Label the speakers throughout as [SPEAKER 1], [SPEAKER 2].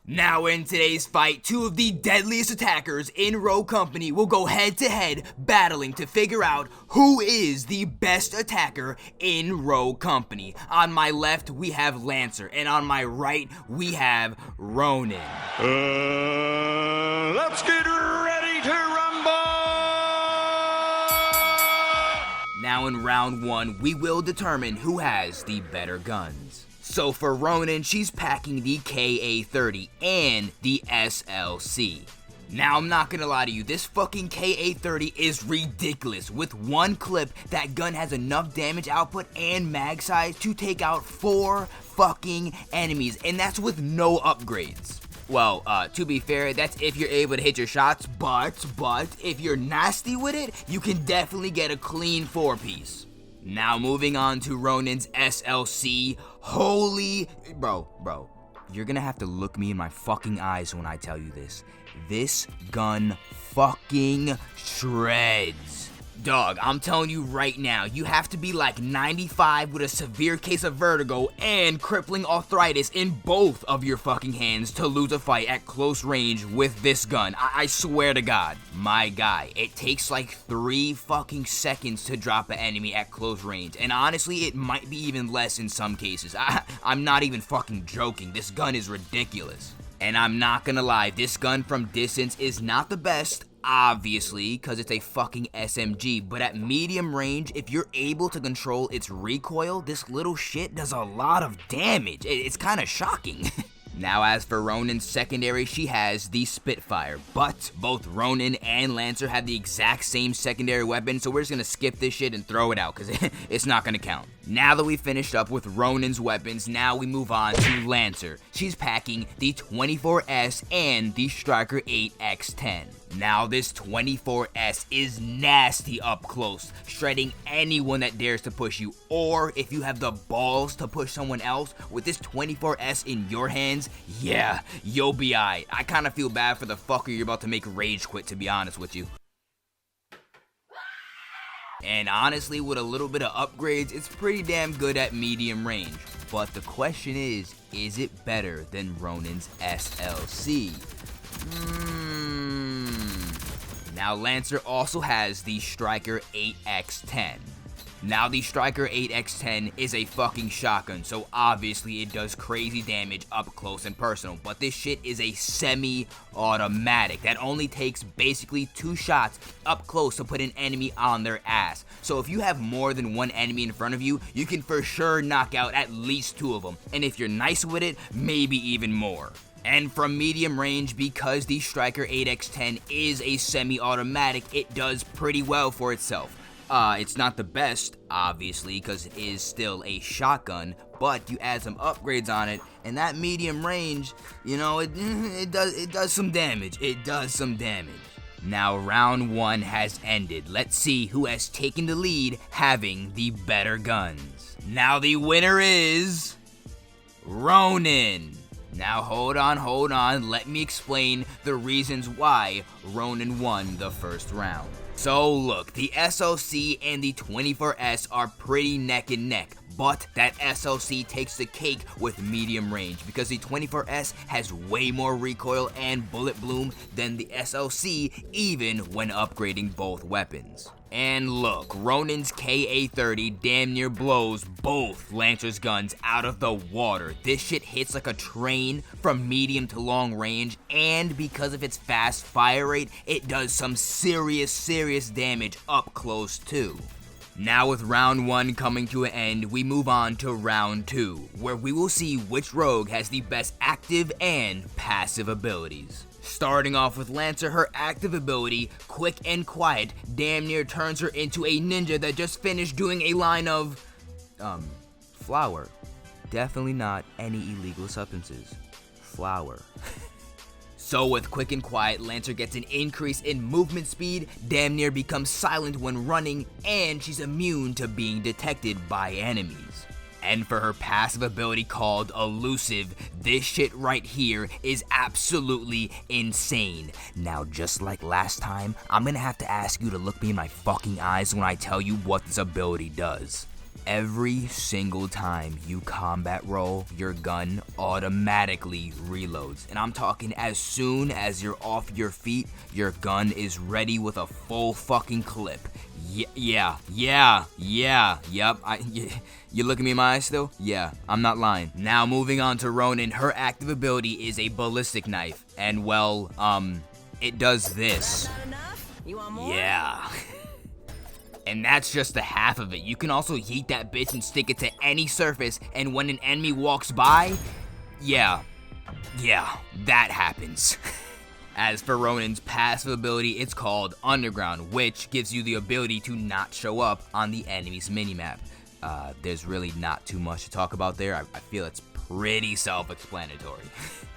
[SPEAKER 1] Now in today's fight, two of the deadliest attackers in Rogue Company will go head to head battling to figure out who is the best attacker in Rogue Company. On my left we have Lancer and on my right we have Ronin.
[SPEAKER 2] Let's get ready to rumble!
[SPEAKER 1] Now in round one we will determine who has the better guns. So for Ronin, she's packing the KA-30 and the SLC. Now I'm not gonna lie to you, this fucking KA-30 is ridiculous. With one clip, that gun has enough damage output and mag size to take out 4 fucking enemies, and that's with no upgrades. Well, to be fair, that's if you're able to hit your shots, but if you're nasty with it, you can definitely get a clean 4-piece. Now moving on to Ronin's SLC. Holy, bro, you're gonna have to look me in my fucking eyes when I tell you this. This gun fucking shreds. Dog, I'm telling you right now, you have to be like 95 with a severe case of vertigo and crippling arthritis in both of your fucking hands to lose a fight at close range with this gun. I swear to God. My guy, it takes like 3 fucking seconds to drop an enemy at close range, and honestly, it might be even less in some cases. I'm not even fucking joking. This gun is ridiculous. And I'm not gonna lie, this gun from distance is not the best, obviously, because it's a fucking SMG, but at medium range, if you're able to control its recoil, this little shit does a lot of damage. It's kind of shocking. Now as for Ronin's secondary, she has the Spitfire, but both Ronin and Lancer have the exact same secondary weapon, so we're just gonna skip this shit and throw it out, because it's not gonna count. Now that we finished up with Ronin's weapons, now we move on to Lancer. She's packing the 24S and the Striker 8X10. Now this 24S is nasty up close, shredding anyone that dares to push you, or if you have the balls to push someone else, with this 24S in your hands, yeah, you'll be aight. I kinda feel bad for the fucker you're about to make rage quit, to be honest with you. And honestly, with a little bit of upgrades, it's pretty damn good at medium range. But the question is it better than Ronin's SLC? Now Lancer also has the Striker 8X10. Now the Striker 8X10 is a fucking shotgun, so obviously it does crazy damage up close and personal, but this shit is a semi-automatic that only takes basically 2 shots up close to put an enemy on their ass. So if you have more than 1 enemy in front of you, you can for sure knock out at least 2 of them, and if you're nice with it, maybe even more. And from medium range, because the Striker 8X10 is a semi-automatic, it does pretty well for itself. It's not the best, obviously, because it is still a shotgun, but you add some upgrades on it, and that medium range, you know, it does some damage. It does some damage. Now round 1 has ended. Let's see who has taken the lead, having the better guns. Now the winner is Ronin. Now hold on, let me explain the reasons why Ronin won the first round. So look, the SLC and the 24S are pretty neck and neck, but that SLC takes the cake with medium range because the 24S has way more recoil and bullet bloom than the SLC, even when upgrading both weapons. And look, Ronin's KA-30 damn near blows both Lancer's guns out of the water. This shit hits like a train from medium to long range, and because of its fast fire rate, it does some serious damage up close too. Now with round 1 coming to an end, we move on to round 2, where we will see which rogue has the best active and passive abilities. Starting off with Lancer, her active ability, Quick and Quiet, damn near turns her into a ninja that just finished doing a line of, flour. Definitely not any illegal substances. Flour. So with Quick and Quiet, Lancer gets an increase in movement speed, damn near becomes silent when running, and she's immune to being detected by enemies. And for her passive ability called Elusive, this shit right here is absolutely insane. Now just like last time, I'm gonna have to ask you to look me in my fucking eyes when I tell you what this ability does. Every single time you combat roll, your gun automatically reloads. And I'm talking as soon as you're off your feet, your gun is ready with a full fucking clip. Yep. You look at me in my eyes still? Yeah, I'm not lying. Now moving on to Ronin, her active ability is a ballistic knife. And well, it does this.
[SPEAKER 3] Not enough? You want more?
[SPEAKER 1] Yeah. And that's just the half of it. You can also yeet that bitch and stick it to any surface, and when an enemy walks by, yeah, that happens. As for Ronin's passive ability, it's called Underground, which gives you the ability to not show up on the enemy's minimap. There's really not too much to talk about there. I feel it's pretty self-explanatory.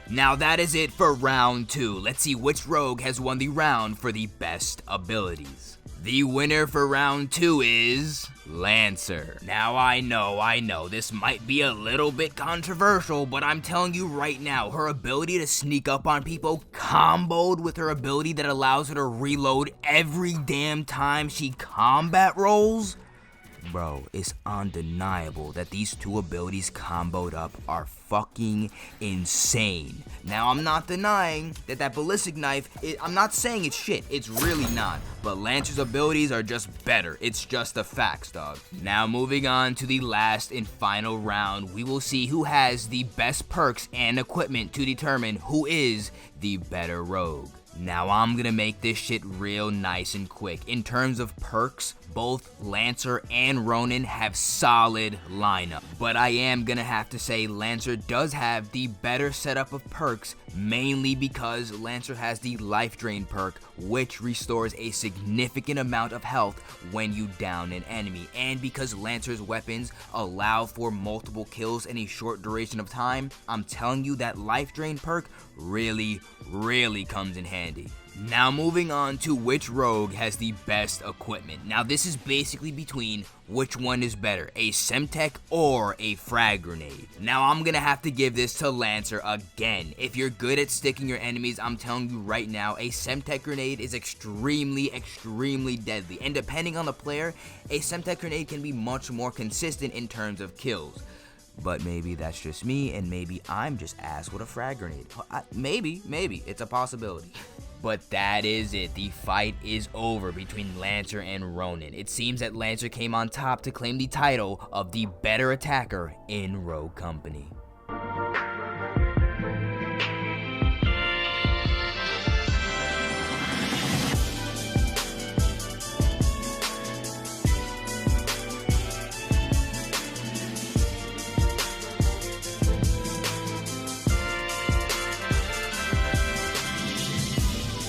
[SPEAKER 1] Now that is it for round 2. Let's see which rogue has won the round for the best abilities. The winner for round 2 is Lancer. Now I know, this might be a little bit controversial, but I'm telling you right now, her ability to sneak up on people comboed with her ability that allows her to reload every damn time she combat rolls, bro, it's undeniable that these two abilities comboed up are fucking insane. Now, I'm not denying that ballistic knife, I'm not saying it's shit, it's really not. But Lancer's abilities are just better. It's just the facts, dog. Now, moving on to the last and final round, we will see who has the best perks and equipment to determine who is the better rogue. Now I'm gonna make this shit real nice and quick. In terms of perks, both Lancer and Ronin have solid lineup, but I am gonna have to say Lancer does have the better setup of perks, mainly because Lancer has the Life Drain perk, which restores a significant amount of health when you down an enemy, and because Lancer's weapons allow for multiple kills in a short duration of time, I'm telling you that Life Drain perk really comes in handy. Now moving on to which rogue has the best equipment. Now this is basically between which one is better, a Semtech or a frag grenade. Now I'm gonna have to give this to Lancer again. If you're good at sticking your enemies, I'm telling you right now, a Semtech grenade is extremely deadly. And depending on the player, a Semtech grenade can be much more consistent in terms of kills. But maybe that's just me, and maybe I'm just ass with a frag grenade. Maybe, it's a possibility. But that is it. The fight is over between Lancer and Ronin. It seems that Lancer came on top to claim the title of the better attacker in Rogue Company.